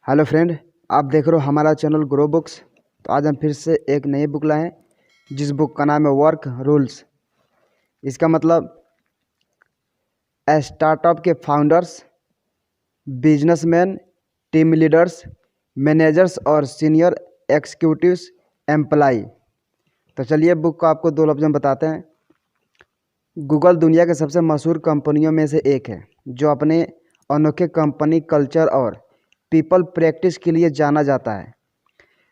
Hello friend, आप देख रहे हो हमारा चैनल ग्रो बुक्स। तो आज हम फिर से एक नई बुक लाए हैं जिस बुक का नाम है वर्क रूल्स। इसका मतलब स्टार्टअप के founders, businessman, team leaders, managers और सीनियर एग्जीक्यूटिव्स एम्प्लाई। तो चलिए बुक को आपको दो लफ्ज़ों में बताते हैं। गूगल दुनिया के सबसे मशहूर कंपनियों में से एक है जो अपने अनोखे कंपनी कल्चर और पीपल प्रैक्टिस के लिए जाना जाता है।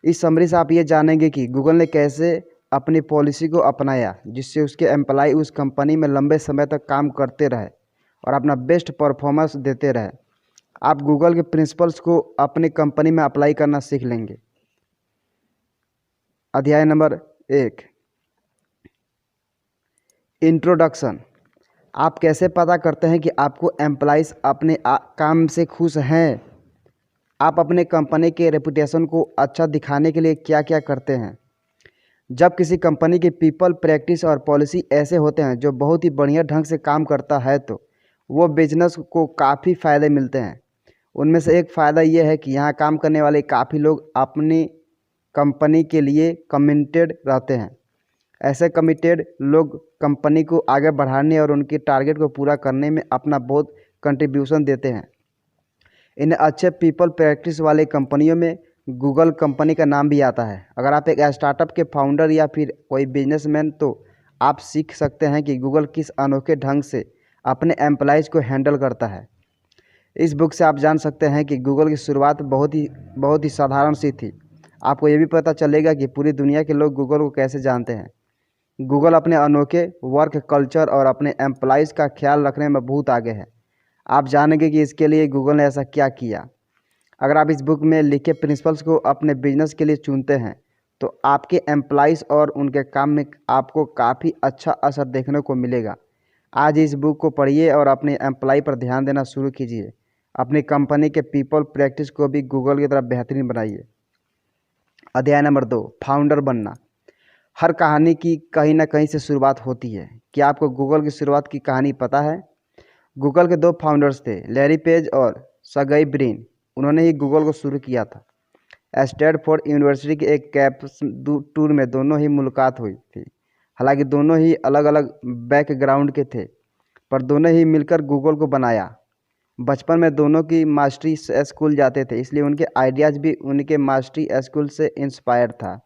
इस समरी से आप ये जानेंगे कि गूगल ने कैसे अपनी पॉलिसी को अपनाया जिससे उसके एम्प्लाई उस कंपनी में लंबे समय तक काम करते रहे और अपना बेस्ट परफॉर्मेंस देते रहे। आप गूगल के प्रिंसिपल्स को अपनी कंपनी में अप्लाई करना सीख लेंगे। अध्याय नंबर 1, इंट्रोडक्शन। आप कैसे पता करते हैं कि आपको एम्प्लॉइज़ अपने काम से खुश हैं? आप अपने कंपनी के रेपुटेशन को अच्छा दिखाने के लिए क्या क्या करते हैं? जब किसी कंपनी के पीपल प्रैक्टिस और पॉलिसी ऐसे होते हैं जो बहुत ही बढ़िया ढंग से काम करता है तो वो बिजनेस को काफ़ी फ़ायदे मिलते हैं। उनमें से एक फ़ायदा ये है कि यहाँ काम करने वाले काफ़ी लोग अपनी कंपनी के लिए कमिटेड रहते हैं। ऐसे कमिटेड लोग कंपनी को आगे बढ़ाने और उनके टारगेट को पूरा करने में अपना बहुत कंट्रीब्यूशन देते हैं। इन अच्छे पीपल प्रैक्टिस वाले कंपनियों में गूगल कंपनी का नाम भी आता है। अगर आप एक स्टार्टअप के फाउंडर या फिर कोई बिजनेसमैन तो आप सीख सकते हैं कि गूगल किस अनोखे ढंग से अपने एम्प्लॉइज़ को हैंडल करता है। इस बुक से आप जान सकते हैं कि गूगल की शुरुआत बहुत ही साधारण सी थी। आपको ये भी पता चलेगा कि पूरी दुनिया के लोग गूगल को कैसे जानते हैं। गूगल अपने अनोखे वर्क कल्चर और अपने एम्प्लॉइज़ का ख्याल रखने में बहुत आगे है। आप जानेंगे कि इसके लिए गूगल ने ऐसा क्या किया। अगर आप इस बुक में लिखे प्रिंसिपल्स को अपने बिजनेस के लिए चुनते हैं तो आपके एम्प्लॉइज़ और उनके काम में आपको काफ़ी अच्छा असर देखने को मिलेगा। आज इस बुक को पढ़िए और अपने एम्प्लॉय पर ध्यान देना शुरू कीजिए। अपनी कंपनी के पीपल प्रैक्टिस को भी गूगल की तरह बेहतरीन बनाइए। अध्याय नंबर 2, फाउंडर बनना। हर कहानी की कहीं ना कहीं से शुरुआत होती है। क्या आपको गूगल की शुरुआत की कहानी पता है? गूगल के दो फाउंडर्स थे, लैरी पेज और सर्गेई ब्रिन। उन्होंने ही गूगल को शुरू किया था। स्टैनफोर्ड यूनिवर्सिटी के एक कैंपस टूर में दोनों ही मुलाकात हुई थी। हालांकि दोनों ही अलग अलग बैकग्राउंड के थे पर दोनों ही मिलकर गूगल को बनाया। बचपन में दोनों की मास्टरी स्कूल जाते थे, इसलिए उनके आइडियाज़ भी उनके मास्टरी स्कूल से इंस्पायर था।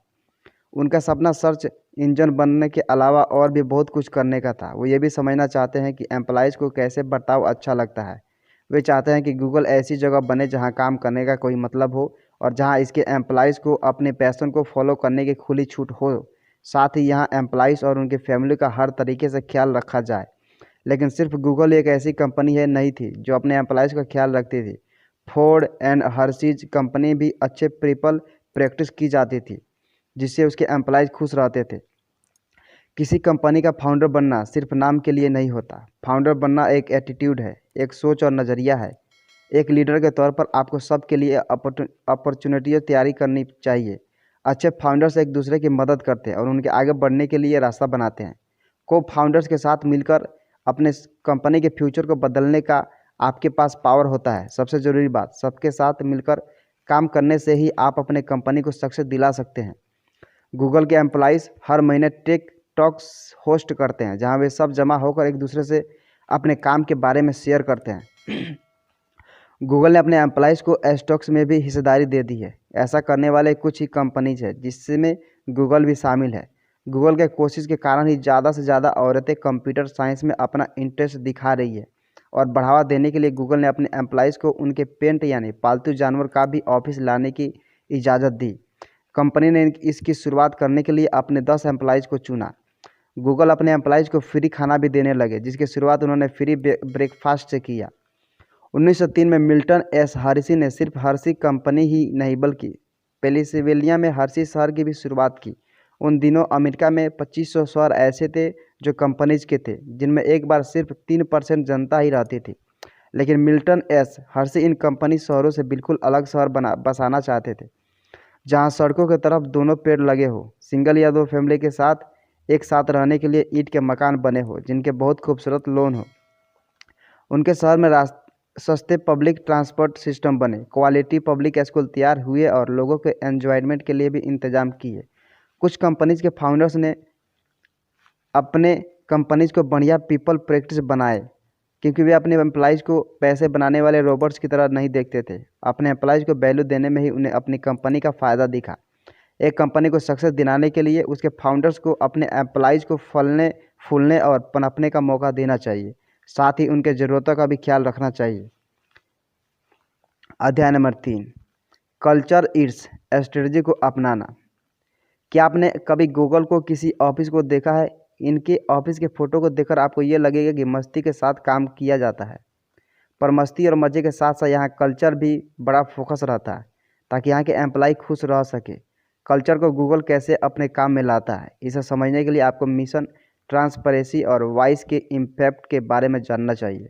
उनका सपना सर्च इंजन बनने के अलावा और भी बहुत कुछ करने का था। वो ये भी समझना चाहते हैं कि एम्प्लॉइज़ को कैसे बर्ताव अच्छा लगता है। वे चाहते हैं कि गूगल ऐसी जगह बने जहां काम करने का कोई मतलब हो और जहां इसके एम्प्लॉइज़ को अपने पैशन को फॉलो करने की खुली छूट हो। साथ ही यहाँ एम्प्लॉइज़ और उनके फैमिली का हर तरीके से ख्याल रखा जाए। लेकिन सिर्फ गूगल एक ऐसी कंपनी है नहीं थी जो अपने एम्प्लॉइज़ का ख्याल रखती थी। फोर्ड एंड हर्शीज कंपनी भी अच्छे पीपल प्रैक्टिस की जाती थी जिससे उसके एम्प्लॉइज़ खुश रहते थे। किसी कंपनी का फाउंडर बनना सिर्फ नाम के लिए नहीं होता। फाउंडर बनना एक एटीट्यूड है, एक सोच और नज़रिया है। एक लीडर के तौर पर आपको सबके लिए अपॉर्चुनिटी तैयारी करनी चाहिए। अच्छे फाउंडर्स एक दूसरे की मदद करते हैं और उनके आगे बढ़ने के लिए रास्ता बनाते हैं। को फाउंडर्स के साथ मिलकर अपने कंपनी के फ्यूचर को बदलने का आपके पास पावर होता है। सबसे ज़रूरी बात, सबके साथ मिलकर काम करने से ही आप अपने कंपनी को सक्सेस दिला सकते हैं। गूगल के एम्प्लॉइज़ हर महीने टेक टॉक्स होस्ट करते हैं जहां वे सब जमा होकर एक दूसरे से अपने काम के बारे में शेयर करते हैं। गूगल ने अपने एम्प्लॉइज़ को स्टॉक्स में भी हिस्सेदारी दे दी है। ऐसा करने वाले कुछ ही कंपनीज है जिसमें गूगल भी शामिल है। गूगल के कोशिश के कारण ही ज़्यादा से ज़्यादा औरतें कंप्यूटर साइंस में अपना इंटरेस्ट दिखा रही है और बढ़ावा देने के लिए गूगल ने अपने एम्प्लॉइज़ को उनके पेंट यानी पालतू जानवर का भी ऑफिस लाने की इजाज़त दी। कंपनी ने इसकी शुरुआत करने के लिए अपने 10 एम्प्लॉइज़ को चुना। गूगल अपने एम्प्लॉइज़ को फ्री खाना भी देने लगे जिसकी शुरुआत उन्होंने फ्री ब्रेकफास्ट से किया। 1903 में मिल्टन एस हर्शी ने सिर्फ हर्शी कंपनी ही नहीं बल्कि पेंसिल्वेनिया में हर्शी शहर की भी शुरुआत की। उन दिनों अमेरिका में 2500 शहर ऐसे थे जो कंपनीज के थे जिनमें एक बार सिर्फ 3% जनता ही रहती थी। लेकिन मिल्टन एस हर्शी इन कंपनी शहरों से बिल्कुल अलग शहर बसाना चाहते थे जहां सड़कों की तरफ दोनों पेड़ लगे हो, सिंगल या दो फैमिली के साथ एक साथ रहने के लिए ईंट के मकान बने हो जिनके बहुत खूबसूरत लॉन हो। उनके शहर में सस्ते पब्लिक ट्रांसपोर्ट सिस्टम बने, क्वालिटी पब्लिक स्कूल तैयार हुए और लोगों के एन्जॉयमेंट के लिए भी इंतजाम किए। कुछ कंपनीज के फाउंडर्स ने अपने कंपनीज को बढ़िया पीपल प्रैक्टिस बनाए, क्योंकि वे अपने एम्प्लॉयज़ को पैसे बनाने वाले रोबोट्स की तरह नहीं देखते थे। अपने एम्प्लॉयज़ को वैल्यू देने में ही उन्हें अपनी कंपनी का फ़ायदा दिखा। एक कंपनी को सक्सेस दिलाने के लिए उसके फाउंडर्स को अपने एम्प्लॉयज़ को फलने फूलने और पनपने का मौका देना चाहिए, साथ ही उनके ज़रूरतों का भी ख्याल रखना चाहिए। अध्याय नंबर 3, कल्चर इट्स स्ट्रेटजी को अपनाना। क्या आपने कभी गूगल को किसी ऑफिस को देखा है? इनके ऑफिस के फ़ोटो को देखकर आपको ये लगेगा कि मस्ती के साथ काम किया जाता है, पर मस्ती और मज़े के साथ साथ यहाँ कल्चर भी बड़ा फोकस रहता है, ताकि यहाँ के एम्प्लॉय खुश रह सके। कल्चर को गूगल कैसे अपने काम में लाता है, इसे समझने के लिए आपको मिशन, ट्रांसपेरेंसी और वॉइस के इम्पैक्ट के बारे में जानना चाहिए।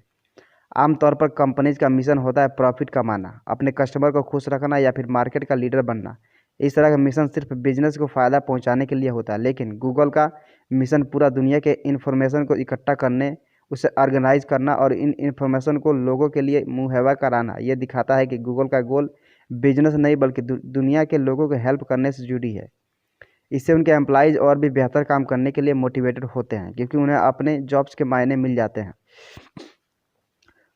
आमतौर पर कंपनीज का मिशन होता है प्रॉफिट कमाना, अपने कस्टमर को खुश रखना या फिर मार्केट का लीडर बनना। इस तरह का मिशन सिर्फ बिजनेस को फ़ायदा पहुंचाने के लिए होता है, लेकिन गूगल का मिशन पूरा दुनिया के इन्फॉर्मेशन को इकट्ठा करने, उसे ऑर्गेनाइज करना और इन इन्फॉर्मेशन को लोगों के लिए मुहैया कराना। ये दिखाता है कि गूगल का गोल बिजनेस नहीं बल्कि दुनिया के लोगों को हेल्प करने से जुड़ी है। इससे उनके एम्प्लॉयज़ और भी बेहतर काम करने के लिए मोटिवेटेड होते हैं, क्योंकि उन्हें अपने जॉब्स के मायने मिल जाते हैं।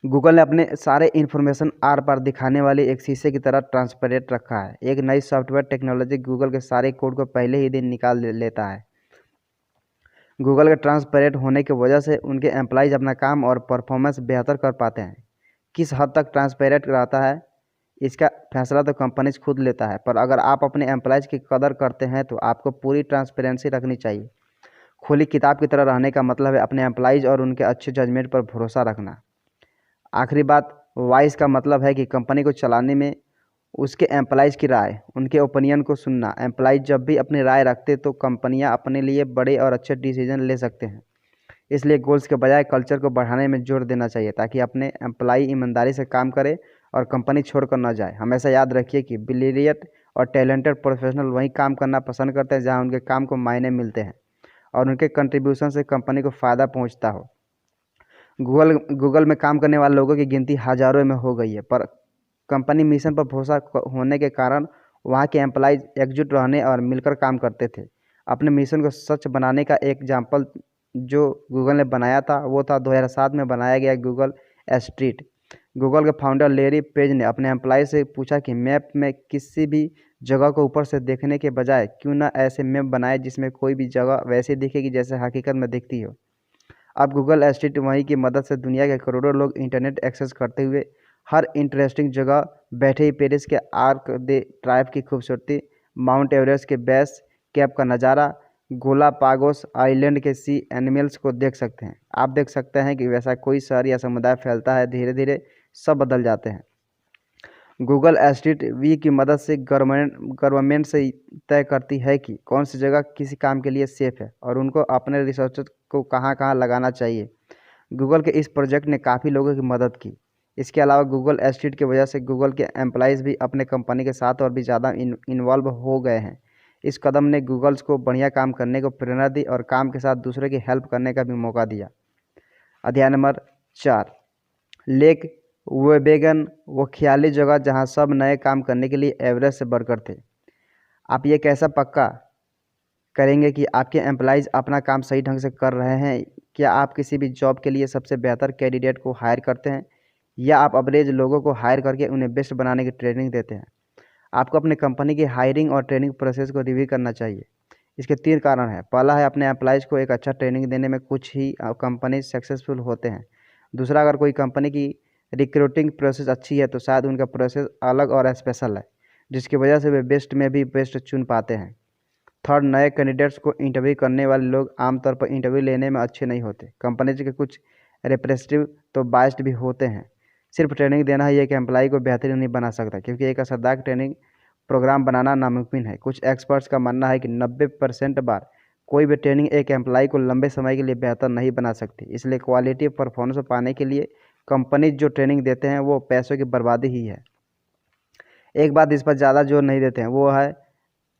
गूगल ने अपने सारे इन्फॉर्मेशन आर पार दिखाने वाली एक शीशे की तरह ट्रांसपेरेंट रखा है। एक नई सॉफ्टवेयर टेक्नोलॉजी गूगल के सारे कोड को पहले ही दिन निकाल लेता है। गूगल के ट्रांसपेरेंट होने की वजह से उनके एम्प्लॉयज़ अपना काम और परफॉर्मेंस बेहतर कर पाते हैं। किस हद तक ट्रांसपेरेंट रहता है, इसका फैसला तो कंपनीज खुद लेता है, पर अगर आप अपने एम्प्लॉयज़ की कदर करते हैं तो आपको पूरी ट्रांसपेरेंसी रखनी चाहिए। खुली किताब की तरह रहने का मतलब है अपने एम्प्लॉयज़ और उनके अच्छे जजमेंट पर भरोसा रखना। आखिरी बात, वॉइस का मतलब है कि कंपनी को चलाने में उसके एम्प्लॉयज़ की राय, उनके ओपिनियन को सुनना। एम्प्लॉयज़ जब भी अपनी राय रखते तो कंपनियां अपने लिए बड़े और अच्छे डिसीजन ले सकते हैं। इसलिए गोल्स के बजाय कल्चर को बढ़ाने में जोर देना चाहिए, ताकि अपने एम्प्लॉय ईमानदारी से काम करे और कंपनी छोड़कर न जाए। हमेशा याद रखिए कि ब्रिलियंट और टैलेंटेड प्रोफेशनल वहीं काम करना पसंद करते हैं जहाँ उनके काम को मायने मिलते हैं और उनके कंट्रीब्यूशन से कंपनी को फ़ायदा पहुँचता हो। गूगल में काम करने वाले लोगों की गिनती हज़ारों में हो गई है, पर कंपनी मिशन पर भरोसा होने के कारण वहाँ के एम्प्लॉयज़ एकजुट रहने और मिलकर काम करते थे। अपने मिशन को सच बनाने का एक एग्जाम्पल जो गूगल ने बनाया था वो था 2007 में बनाया गया गूगल स्ट्रीट। गूगल के फाउंडर लैरी पेज ने अपने एम्प्लॉय से पूछा कि मैप में किसी भी जगह को ऊपर से देखने के बजाय क्यों ना ऐसे मैप बनाए जिसमें कोई भी जगह वैसे दिखेगी जैसे हकीकत में दिखती हो। अब गूगल स्ट्रीट वही की मदद से दुनिया के करोड़ों लोग इंटरनेट एक्सेस करते हुए हर इंटरेस्टिंग जगह बैठे ही पेरिस के आर्क दे ट्राइब की खूबसूरती, माउंट एवरेस्ट के बेस कैंप का नज़ारा, गोलापागोस आइलैंड के सी एनिमल्स को देख सकते हैं। आप देख सकते हैं कि वैसा कोई शहर या समुदाय फैलता है, धीरे धीरे सब बदल जाते हैं। गूगल स्ट्रीट वी की मदद से गवर्नमेंट से तय करती है कि कौन सी जगह किसी काम के लिए सेफ़ है और उनको अपने रिसोर्स को कहाँ कहाँ लगाना चाहिए। गूगल के इस प्रोजेक्ट ने काफ़ी लोगों की मदद की। इसके अलावा गूगल स्ट्रीट की वजह से गूगल के एम्प्लॉयज़ भी अपने कंपनी के साथ और भी ज़्यादा इन्वॉल्व हो गए हैं। इस कदम ने गूगल्स को बढ़िया काम करने को प्रेरणा दी और काम के साथ दूसरे की हेल्प करने का भी मौका दिया। अध्याय नंबर 4, लेक वेबेगन, वो ख्याली जगह जहां सब नए काम करने के लिए एवरेस्ट से बढ़कर थे। आप ये कैसा पक्का करेंगे कि आपके एम्प्लॉयज़ अपना काम सही ढंग से कर रहे हैं? क्या आप किसी भी जॉब के लिए सबसे बेहतर कैंडिडेट को हायर करते हैं या आप एवरेज लोगों को हायर करके उन्हें बेस्ट बनाने की ट्रेनिंग देते हैं? आपको अपनी कंपनी की हायरिंग और ट्रेनिंग प्रोसेस को रिव्यू करना चाहिए। इसके 3 कारण हैं। पहला है अपने एम्प्लॉयज़ को एक अच्छा ट्रेनिंग देने में कुछ ही कंपनी सक्सेसफुल होते हैं। दूसरा, अगर कोई कंपनी की रिक्रूटिंग प्रोसेस अच्छी है तो शायद उनका प्रोसेस अलग और स्पेशल है, जिसकी वजह से वे बेस्ट में भी बेस्ट चुन पाते हैं। थर्ड, नए कैंडिडेट्स को इंटरव्यू करने वाले लोग आमतौर पर इंटरव्यू लेने में अच्छे नहीं होते। कंपनीज के कुछ रिप्रेजेंटेटिव तो बायस्ड भी होते हैं। सिर्फ ट्रेनिंग देना ही एक एम्प्लॉय को बेहतरीन नहीं बना सकता, क्योंकि एक असरदार ट्रेनिंग प्रोग्राम बनाना नामुमकिन है। कुछ एक्सपर्ट्स का मानना है कि 90% बार कोई भी ट्रेनिंग एक एम्प्लॉय को लंबे समय के लिए बेहतर नहीं बना सकती। इसलिए क्वालिटी परफॉर्मेंस पाने के लिए कंपनी जो ट्रेनिंग देते हैं वो पैसों की बर्बादी ही है। एक बात इस पर ज़्यादा जोर नहीं देते हैं, वो है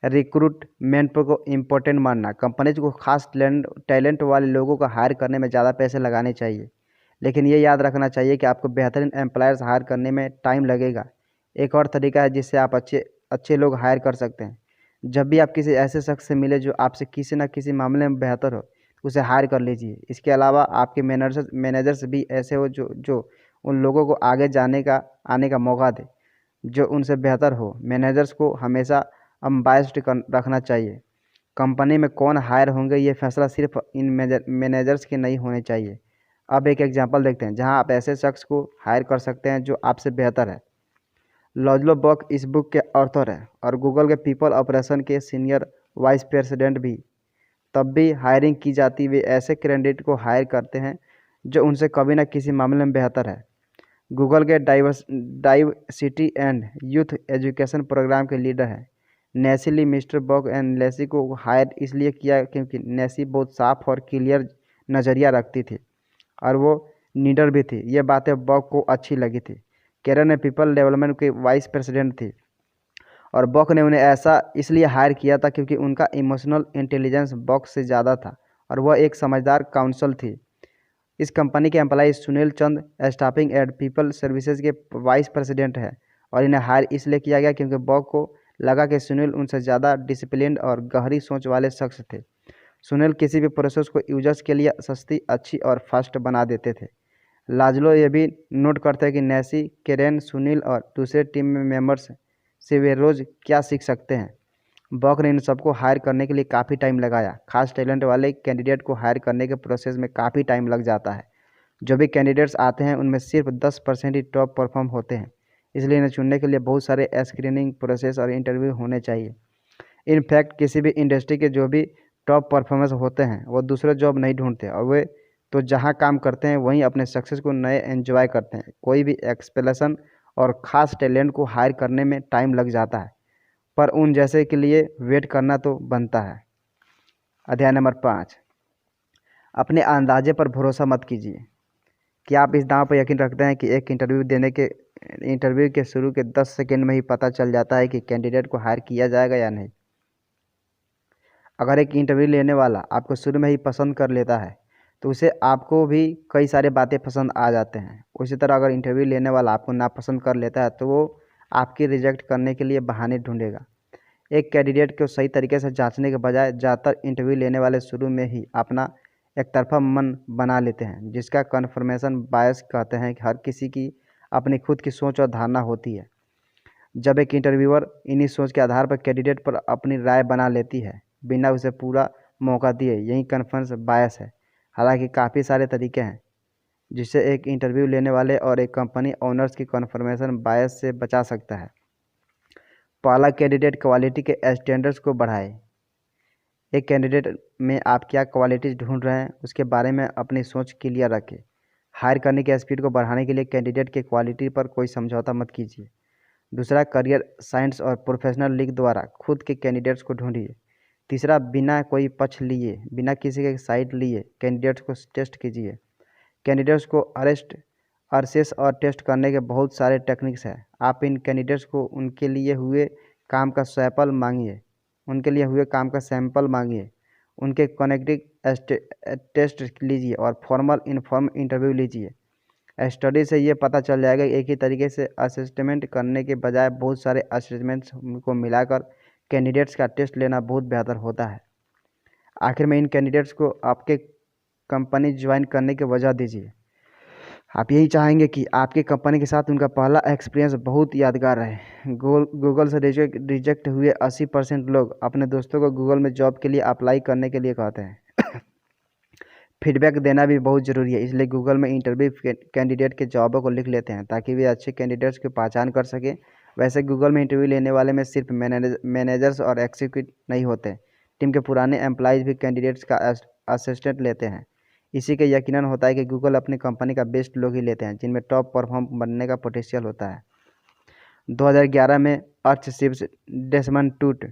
रिक्रूटमेंट को इम्पोर्टेंट मानना। कंपनीज को खास टैलेंट वाले लोगों को हायर करने में ज़्यादा पैसे लगाने चाहिए, लेकिन ये याद रखना चाहिए कि आपको बेहतरीन एम्प्लॉयर्स हायर करने में टाइम लगेगा। एक और तरीका है जिससे आप अच्छे अच्छे लोग हायर कर सकते हैं। जब भी आप किसी ऐसे शख्स से मिले जो आपसे किसी न किसी मामले में बेहतर हो, उसे हायर कर लीजिए। इसके अलावा आपके मैनेजर्स भी ऐसे हो जो उन लोगों को आगे आने का मौका दे जो उनसे बेहतर हो। मैनेजर्स को हमेशा अनबायस्ड रखना चाहिए। कंपनी में कौन हायर होंगे ये फैसला सिर्फ इन मैनेजर्स के नहीं होने चाहिए। अब एक एग्जांपल देखते हैं जहां आप ऐसे शख्स को हायर कर सकते हैं जो आपसे बेहतर है। लॉज़लो बॉक इस बुक के ऑथर हैं और गूगल के पीपल ऑपरेशन के सीनियर वाइस प्रेसिडेंट भी। तब भी हायरिंग की जाती वे ऐसे कैंडिडेट को हायर करते हैं जो उनसे कभी न किसी मामले में बेहतर है। गूगल के diversity and youth education program के लीडर हैं Nessie Lee. Mister Bock and Lacey को हायर इसलिए किया क्योंकि नेसी बहुत साफ और क्लियर नज़रिया रखती थी और वो नीडर भी थी। ये बातें बॉक को अच्छी लगी थी। केरन ने पीपल डेवलपमेंट के वाइस प्रेसिडेंट थी और बॉक ने उन्हें ऐसा इसलिए हायर किया था क्योंकि उनका इमोशनल इंटेलिजेंस बॉक से ज़्यादा था और वह एक समझदार काउंसल थी। इस कंपनी के employee Sunil Chand staffing and people services के वाइस प्रेसिडेंट हैं और इन्हें हायर इसलिए किया गया क्योंकि बॉक को लगा कि सुनील उनसे ज़्यादा डिसिप्लिन्ड और गहरी सोच वाले शख्स थे। सुनील किसी भी प्रोसेस को यूजर्स के लिए सस्ती, अच्छी और फास्ट बना देते थे। लाजलो ये भी नोट करते हैं कि नेसी, केरेन, सुनील और दूसरे टीम मेंबर्स से वे रोज़ क्या सीख सकते हैं। बॉक ने इन सबको हायर करने के लिए काफ़ी टाइम लगाया। खास टैलेंट वाले कैंडिडेट को हायर करने के प्रोसेस में काफ़ी टाइम लग जाता है। जो भी कैंडिडेट्स आते हैं उनमें सिर्फ 10% ही टॉप परफॉर्म होते हैं, इसलिए इन्हें चुनने के लिए बहुत सारे स्क्रीनिंग प्रोसेस और इंटरव्यू होने चाहिए। इनफैक्ट किसी भी इंडस्ट्री के जो भी टॉप परफॉर्मेंस होते हैं वो दूसरे जॉब नहीं ढूंढते और वे तो जहाँ काम करते हैं वहीं अपने सक्सेस को नए एंजॉय करते हैं। कोई भी एक्सपेलेशन और ख़ास टैलेंट को हायर करने में टाइम लग जाता है, पर उन जैसे के लिए वेट करना तो बनता है। अध्याय नंबर 5, अपने अंदाजे पर भरोसा मत कीजिए। क्या आप इस दांव पर यकीन रखते हैं कि एक इंटरव्यू के शुरू के 10 सेकंड में ही पता चल जाता है कि कैंडिडेट को हायर किया जाएगा या नहीं? अगर एक इंटरव्यू लेने वाला आपको शुरू में ही पसंद कर लेता है तो उसे आपको भी कई सारे बातें पसंद आ जाते हैं। उसी तरह अगर इंटरव्यू लेने वाला आपको नापसंद कर लेता है तो वो आपकी रिजेक्ट करने के लिए बहाने ढूंढेगा। एक कैंडिडेट को सही तरीके से जांचने के बजाय ज़्यादातर इंटरव्यू लेने वाले शुरू में ही अपना एक तरफा मन बना लेते हैं, जिसका कन्फर्मेशन बायस कहते हैं। कि हर किसी की अपनी खुद की सोच और धारणा होती है। जब एक इंटरव्यूअर इन्हीं सोच के आधार पर कैंडिडेट पर अपनी राय बना लेती है बिना उसे पूरा मौका दिए, यही कन्फर्मेशन बायस है। हालांकि काफ़ी सारे तरीके हैं जिससे एक इंटरव्यू लेने वाले और एक कंपनी ओनर्स की कन्फर्मेशन बायस से बचा सकता है। पहला, कैंडिडेट क्वालिटी के स्टैंडर्ड्स को बढ़ाए। एक कैंडिडेट में आप क्या क्वालिटीज़ ढूंढ रहे हैं उसके बारे में अपनी सोच क्लियर रखें। हायर करने की स्पीड को बढ़ाने के लिए कैंडिडेट के क्वालिटी पर कोई समझौता मत कीजिए। दूसरा, करियर साइंस और प्रोफेशनल लीग द्वारा खुद के कैंडिडेट्स को ढूंढिए। तीसरा, बिना कोई पक्ष लिए, बिना किसी के साइड लिए कैंडिडेट्स को टेस्ट कीजिए। कैंडिडेट्स को असेस और टेस्ट करने के बहुत सारे टेक्निक्स हैं। आप इन कैंडिडेट्स को उनके लिए हुए काम का सैंपल मांगिए, उनके कनेक्टिव टेस्ट लीजिए और फॉर्मल इनफॉर्म इंटरव्यू लीजिए। स्टडी से ये पता चल जाएगा कि एक ही तरीके से असेसमेंट करने के बजाय बहुत सारे असेसमेंट्स को मिलाकर कैंडिडेट्स का टेस्ट लेना बहुत बेहतर होता है। आखिर में इन कैंडिडेट्स को आपके कंपनी ज्वाइन करने की वजह दीजिए। आप यही चाहेंगे कि आपकी कंपनी के साथ उनका पहला एक्सपीरियंस बहुत यादगार रहे। गूगल से रिजेक्ट हुए 80% लोग अपने दोस्तों को गूगल में जॉब के लिए अप्लाई करने के लिए कहते हैं। फीडबैक देना भी बहुत ज़रूरी है, इसलिए गूगल में इंटरव्यू कैंडिडेट के जॉबों को लिख लेते हैं ताकि वे अच्छे कैंडिडेट्स की पहचान कर सकें। वैसे गूगल में इंटरव्यू लेने वाले में सिर्फ मैनेजर्स और एग्जीक्यूटिव नहीं होते, टीम के पुराने एम्प्लॉयज़ भी कैंडिडेट्स का असिस्टेंट लेते हैं। इसी के यकीनन होता है कि गूगल अपनी कंपनी का बेस्ट लोग ही लेते हैं जिनमें टॉप परफॉर्म बनने का पोटेंशियल होता है। 2011 में अर्चशिप्स डेसमंड टूट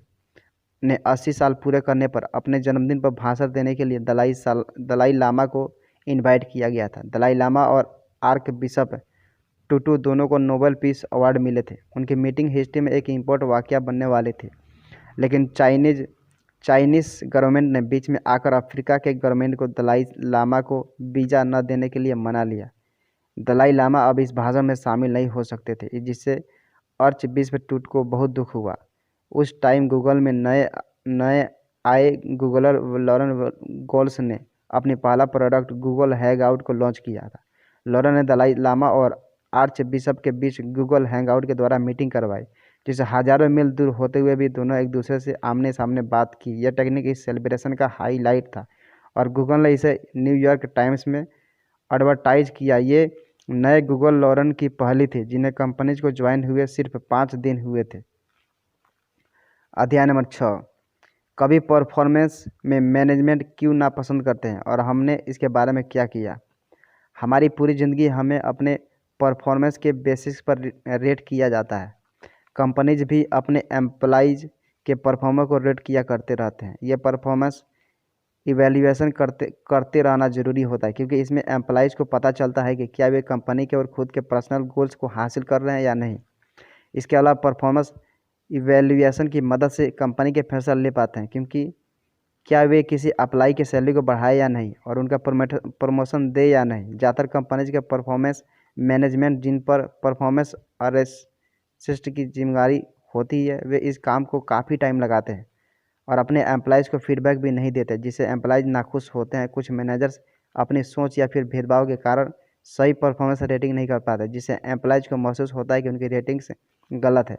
ने 80 साल पूरे करने पर अपने जन्मदिन पर भाषण देने के लिए दलाई लामा को इनवाइट किया गया था। दलाई लामा और आर्क बिशप टूटू दोनों को नोबेल पीस अवार्ड मिले थे। उनकी मीटिंग हिस्ट्री में एक इम्पोर्टेंट वाकया बनने वाली थी, लेकिन चाइनीस गवर्नमेंट ने बीच में आकर अफ्रीका के गवर्नमेंट को दलाई लामा को वीज़ा न देने के लिए मना लिया। दलाई लामा अब इस भाषण में शामिल नहीं हो सकते थे, जिससे अर्च विश्व टूट को बहुत दुख हुआ। उस टाइम गूगल में नए नए आए गूगलर लॉरेन गोल्स ने अपनी पहला प्रोडक्ट गूगल हैंगआउट को लॉन्च किया था। लॉरेन ने दलाई लामा और आर्च बिशप के बीच गूगल हैंगआउट के द्वारा मीटिंग करवाई, जिससे हजारों मील दूर होते हुए भी दोनों एक दूसरे से आमने सामने बात की। यह टेक्निक इस सेलिब्रेशन का हाईलाइट था और गूगल ने इसे न्यूयॉर्क टाइम्स में एडवर्टाइज किया। ये नए गूगल लॉरेन की पहली थी जिन्हें कंपनीज को ज्वाइन हुए सिर्फ 5 दिन हुए थे। अध्याय नंबर 6, कभी परफॉर्मेंस में मैनेजमेंट क्यों ना पसंद करते हैं और हमने इसके बारे में क्या किया। हमारी पूरी ज़िंदगी हमें अपने परफॉर्मेंस के बेसिस पर रेट किया जाता है। कंपनीज भी अपने एम्प्लॉइज के परफॉर्मेंस को रेट किया करते रहते हैं। ये परफॉर्मेंस इवैल्यूएशन करते रहना ज़रूरी होता है, क्योंकि इसमें एम्प्लॉइज़ को पता चलता है कि क्या वे कंपनी के और खुद के पर्सनल गोल्स को हासिल कर रहे हैं या नहीं। इसके अलावा परफॉर्मेंस इवैल्यूएशन की मदद से कंपनी के फैसला ले पाते हैं, क्योंकि क्या वे किसी अप्लाई के सैलरी को बढ़ाए या नहीं और उनका प्रमोशन दे या नहीं। ज़्यादातर कंपनीज के परफॉर्मेंस मैनेजमेंट जिन पर परफॉर्मेंस असिस्ट की जिम्मेदारी होती है, वे इस काम को काफ़ी टाइम लगाते हैं और अपने एम्प्लॉयज़ को फीडबैक भी नहीं देते, जिससे एम्प्लॉयज़ नाखुश होते हैं। कुछ मैनेजर्स अपनी सोच या फिर भेदभाव के कारण सही परफॉर्मेंस रेटिंग नहीं कर पाते, जिससे एम्प्लॉयज़ को महसूस होता है कि उनकी रेटिंग्स गलत है।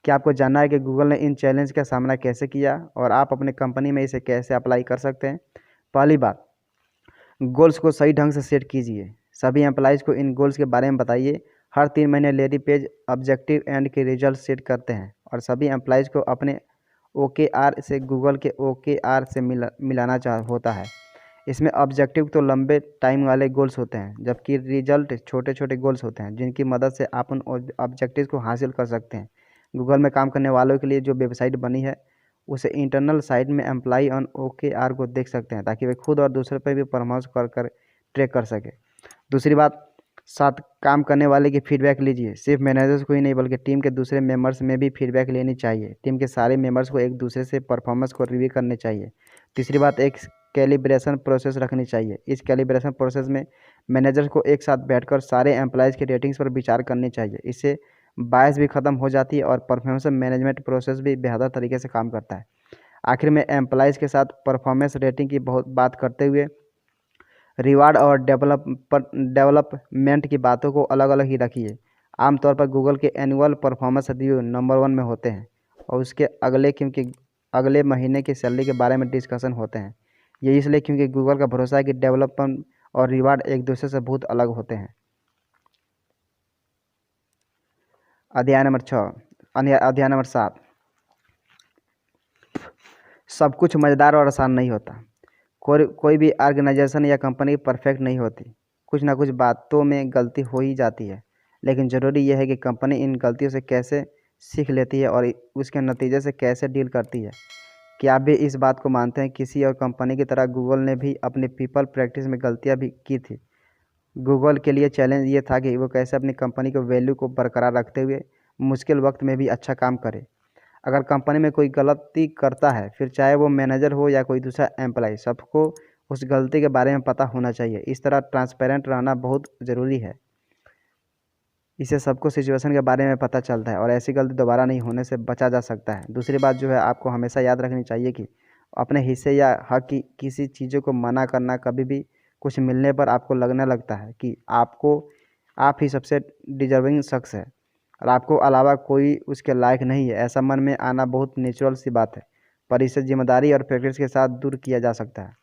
क्या आपको जानना है कि गूगल ने इन चैलेंज का सामना कैसे किया और आप अपने कंपनी में इसे कैसे अप्लाई कर सकते हैं। पहली बात, गोल्स को सही ढंग से सेट कीजिए। सभी एम्प्लॉयज़ को इन गोल्स के बारे में बताइए। हर 3 महीने लेडी पेज ऑब्जेक्टिव एंड के रिजल्ट सेट करते हैं और सभी एम्प्लॉयज़ को अपने OKR से गूगल के OKR से मिलाना होता है। इसमें ऑब्जेक्टिव तो लंबे टाइम वाले गोल्स होते हैं, जबकि रिजल्ट छोटे छोटे गोल्स होते हैं जिनकी मदद से आप उन ऑब्जेक्टिव को हासिल कर सकते हैं। गूगल में काम करने वालों के लिए जो वेबसाइट बनी है, उसे इंटरनल साइट में एम्प्लॉय ऑन OKR को देख सकते हैं, ताकि वे खुद और दूसरे पर भी परामर्श कर ट्रैक कर सके। दूसरी बात, साथ काम करने वाले की फीडबैक लीजिए। सिर्फ मैनेजर्स को ही नहीं बल्कि टीम के दूसरे मेंबर्स में भी फीडबैक लेनी चाहिए। टीम के सारे मेंबर्स को एक दूसरे से परफॉर्मेंस को रिव्यू करने चाहिए। तीसरी बात, एक कैलिब्रेशन प्रोसेस रखनी चाहिए। इस कैलिब्रेशन प्रोसेस में मैनेजर्स को एक साथ बैठकर सारे एम्प्लॉयज़ की रेटिंग्स पर विचार करनी चाहिए। इससे बायस भी ख़त्म हो जाती है और परफॉर्मेंस मैनेजमेंट प्रोसेस भी बेहतर तरीके से काम करता है। आखिर में एम्प्लॉयज़ के साथ परफॉर्मेंस रेटिंग की बहुत बात करते हुए रिवार्ड और डेवलपमेंट की बातों को अलग अलग ही रखिए। आमतौर पर गूगल के एनुअल परफॉर्मेंस रिव्यू नंबर 1 में होते हैं और उसके अगले, क्योंकि अगले महीने की सैलरी के बारे में डिस्कशन होते हैं। ये इसलिए क्योंकि गूगल का भरोसा है कि डेवलपमेंट और रिवार्ड एक दूसरे से बहुत अलग होते हैं। अध्याय नंबर 7, सब कुछ मज़ेदार और आसान नहीं होता। कोई भी ऑर्गेनाइजेशन या कंपनी परफेक्ट नहीं होती। कुछ ना कुछ बातों में गलती हो ही जाती है, लेकिन ज़रूरी यह है कि कंपनी इन गलतियों से कैसे सीख लेती है और उसके नतीजे से कैसे डील करती है। क्या आप भी इस बात को मानते हैं? किसी और कंपनी की तरह गूगल ने भी अपनी पीपल प्रैक्टिस में गलतियां भी की थी। गूगल के लिए चैलेंज ये था कि वो कैसे अपनी कंपनी को वैल्यू को बरकरार रखते हुए मुश्किल वक्त में भी अच्छा काम करे। अगर कंपनी में कोई गलती करता है, फिर चाहे वो मैनेजर हो या कोई दूसरा एम्प्लॉय, सबको उस गलती के बारे में पता होना चाहिए। इस तरह ट्रांसपेरेंट रहना बहुत ज़रूरी है। इससे सबको सिचुएशन के बारे में पता चलता है और ऐसी गलती दोबारा नहीं होने से बचा जा सकता है। दूसरी बात जो है, आपको हमेशा याद रखनी चाहिए कि अपने हिस्से या हक की किसी चीज़ों को मना करना, कभी भी कुछ मिलने पर आपको लगने लगता है कि आप ही सबसे डिजर्विंग शख्स है और आपको अलावा कोई उसके लायक नहीं है, ऐसा मन में आना बहुत नेचुरल सी बात है, पर इसे जिम्मेदारी और प्रैक्टिस के साथ दूर किया जा सकता है।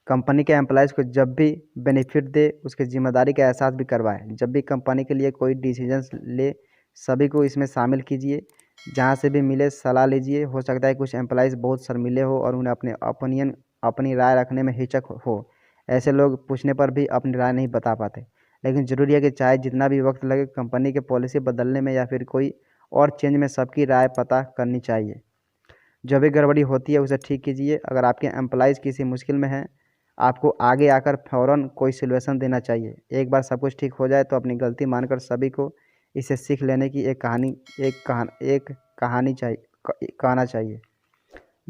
कंपनी के एम्प्लॉयज़ को जब भी बेनिफिट दे, उसकी जिम्मेदारी का एहसास भी करवाएं। जब भी कंपनी के लिए कोई डिसीजंस ले, सभी को इसमें शामिल कीजिए। जहां से भी मिले सलाह लीजिए। हो सकता है कुछ एम्प्लॉयज़ बहुत शर्मीले हो और उन्हें अपनी राय रखने में हिचक हो। ऐसे लोग पूछने पर भी अपनी राय नहीं बता पाते, लेकिन ज़रूरी है कि चाहे जितना भी वक्त लगे, कंपनी के पॉलिसी बदलने में या फिर कोई और चेंज में सबकी राय पता करनी चाहिए। जो भी गड़बड़ी होती है उसे ठीक कीजिए। अगर आपके एम्प्लॉयज़ किसी मुश्किल में हैं, आपको आगे आकर फ़ौरन कोई सॉल्यूशन देना चाहिए। एक बार सब कुछ ठीक हो जाए तो अपनी गलती मानकर सभी को इसे सीख लेने की एक कहानी कहना चाहिए।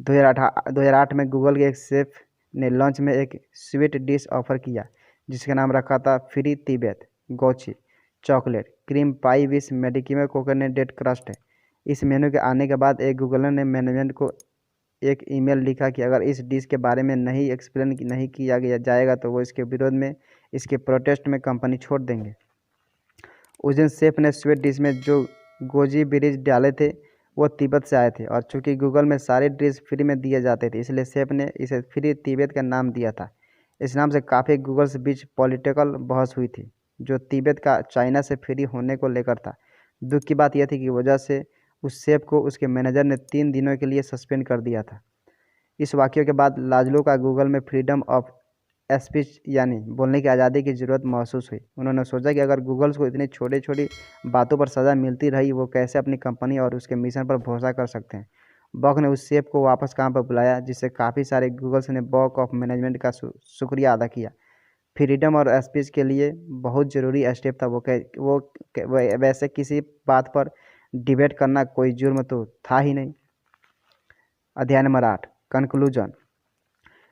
2008 में गूगल के एक शेफ़ ने लंच में एक स्वीट डिश ऑफ़र किया, जिसका नाम रखा था फ्री तिब्बत। गोची चॉकलेट, क्रीम पाई विश मेडिकीमे कोकोनट डेट क्रस्ट है। इस मेनू के आने के बाद एक गूगलर ने मैनेजमेंट को एक ईमेल लिखा कि अगर इस डिश के बारे में नहीं एक्सप्लेन नहीं किया गया जाएगा तो वो इसके विरोध में इसके प्रोटेस्ट में कंपनी छोड़ देंगे। उस दिन शेफ ने स्वीट डिश में जो गोजी बेरीज डाले थे वो तिब्बत से आए थे और चूंकि गूगल में सारे डिश फ्री में दिए जाते थे इसलिए शेफ ने इसे फ्री तिब्बत का नाम दिया था। इस नाम से काफ़ी गूगल के बीच पॉलिटिकल बहस हुई थी जो तिब्बत का चाइना से फ्री होने को लेकर था। दुख की बात यह थी कि वजह से उस शेफ को उसके मैनेजर ने 3 दिनों के लिए सस्पेंड कर दिया था। इस वाक़ये के बाद लाजलो का गूगल में फ्रीडम ऑफ स्पीच यानी बोलने की आज़ादी की ज़रूरत महसूस हुई। उन्होंने सोचा कि अगर गूगल को इतनी छोटी छोटी बातों पर सज़ा मिलती रही वो कैसे अपनी कंपनी और उसके मिशन पर भरोसा कर सकते हैं। बॉक ने उस शेफ को वापस काम पर बुलाया जिससे काफ़ी सारे गूगल्स ने बॉक ऑफ मैनेजमेंट का शुक्रिया अदा किया। फ्रीडम और स्पीच के लिए बहुत ज़रूरी स्टेप था। वैसे किसी बात पर डिबेट करना कोई जुर्म तो था ही नहीं। अध्याय नंबर 8 कंक्लूजन।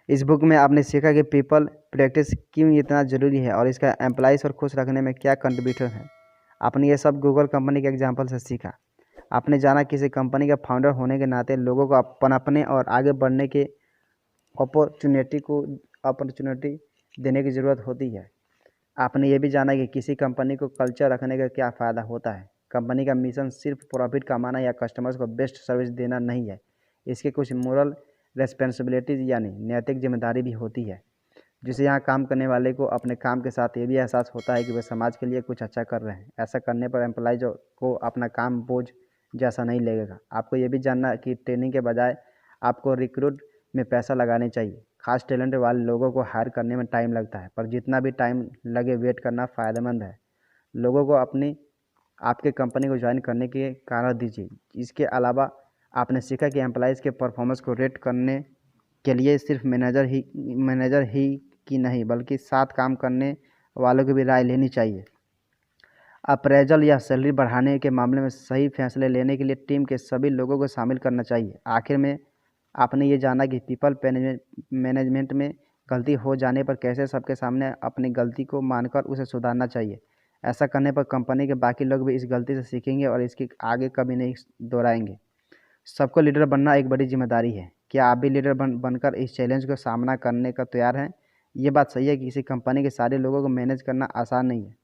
इस बुक में आपने सीखा कि पीपल प्रैक्टिस क्यों इतना ज़रूरी है और इसका एम्प्लॉइज़ को खुश रखने में क्या कंट्रीब्यूशन है। आपने ये सब गूगल कंपनी के एग्जाम्पल से सीखा। आपने जाना किसी कंपनी का फाउंडर होने के नाते लोगों को पनपने और आगे बढ़ने के अपॉर्चुनिटी देने की ज़रूरत होती है। आपने ये भी जाना कि किसी कंपनी को कल्चर रखने का क्या फ़ायदा होता है। कंपनी का मिशन सिर्फ प्रॉफिट कमाना या कस्टमर्स को बेस्ट सर्विस देना नहीं है, इसके कुछ मोरल रेस्पॉन्सिबिलिटीज़ यानी नैतिक जिम्मेदारी भी होती है जिसे यहाँ काम करने वाले को अपने काम के साथ ये भी एहसास होता है कि वे समाज के लिए कुछ अच्छा कर रहे हैं। ऐसा करने पर एम्प्लॉइज को अपना काम बोझ जैसा नहीं लगेगा। आपको ये भी जानना कि ट्रेनिंग के बजाय आपको रिक्रूट में पैसा लगाने चाहिए। खास टैलेंट वाले लोगों को हायर करने में टाइम लगता है पर जितना भी टाइम लगे वेट करना फ़ायदेमंद है। लोगों को आपके कंपनी को ज्वाइन करने के कारण दीजिए। इसके अलावा आपने सीखा कि एम्प्लॉइज़ के परफॉर्मेंस को रेट करने के लिए सिर्फ मैनेजर ही की नहीं बल्कि साथ काम करने वालों की भी राय लेनी चाहिए। अप्रेजल या सैलरी बढ़ाने के मामले में सही फैसले लेने के लिए टीम के सभी लोगों को शामिल करना चाहिए। आखिर में आपने ये जाना कि पीपल मैनेजमेंट में गलती हो जाने पर कैसे सबके सामने अपनी गलती को मानकर उसे सुधारना चाहिए। ऐसा करने पर कंपनी के बाकी लोग भी इस गलती से सीखेंगे और इसकी आगे कभी नहीं दोहराएंगे। सबको लीडर बनना एक बड़ी जिम्मेदारी है। क्या आप भी लीडर बनकर इस चैलेंज को सामना करने का तैयार हैं? ये बात सही है कि किसी कंपनी के सारे लोगों को मैनेज करना आसान नहीं है।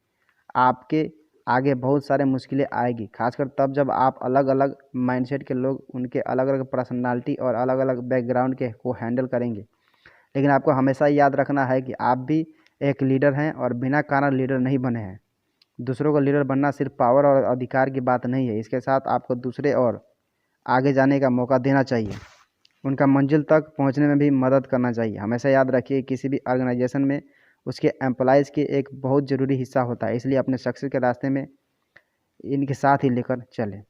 आपके आगे बहुत सारे मुश्किलें आएगी, खासकर तब जब आप अलग अलग माइंडसेट के लोग उनके अलग अलग पर्सनालिटी और अलग अलग बैकग्राउंड के को हैंडल करेंगे। लेकिन आपको हमेशा याद रखना है कि आप भी एक लीडर हैं और बिना कारण लीडर नहीं बने हैं। दूसरों को लीडर बनना सिर्फ पावर और अधिकार की बात नहीं है, इसके साथ आपको दूसरे और आगे जाने का मौका देना चाहिए। उनका मंजिल तक पहुंचने में भी मदद करना चाहिए। हमेशा याद रखिए किसी भी ऑर्गेनाइजेशन में उसके एम्प्लॉइज़ की एक बहुत ज़रूरी हिस्सा होता है, इसलिए अपने सक्सेस के रास्ते में इनके साथ ही लेकर चलें।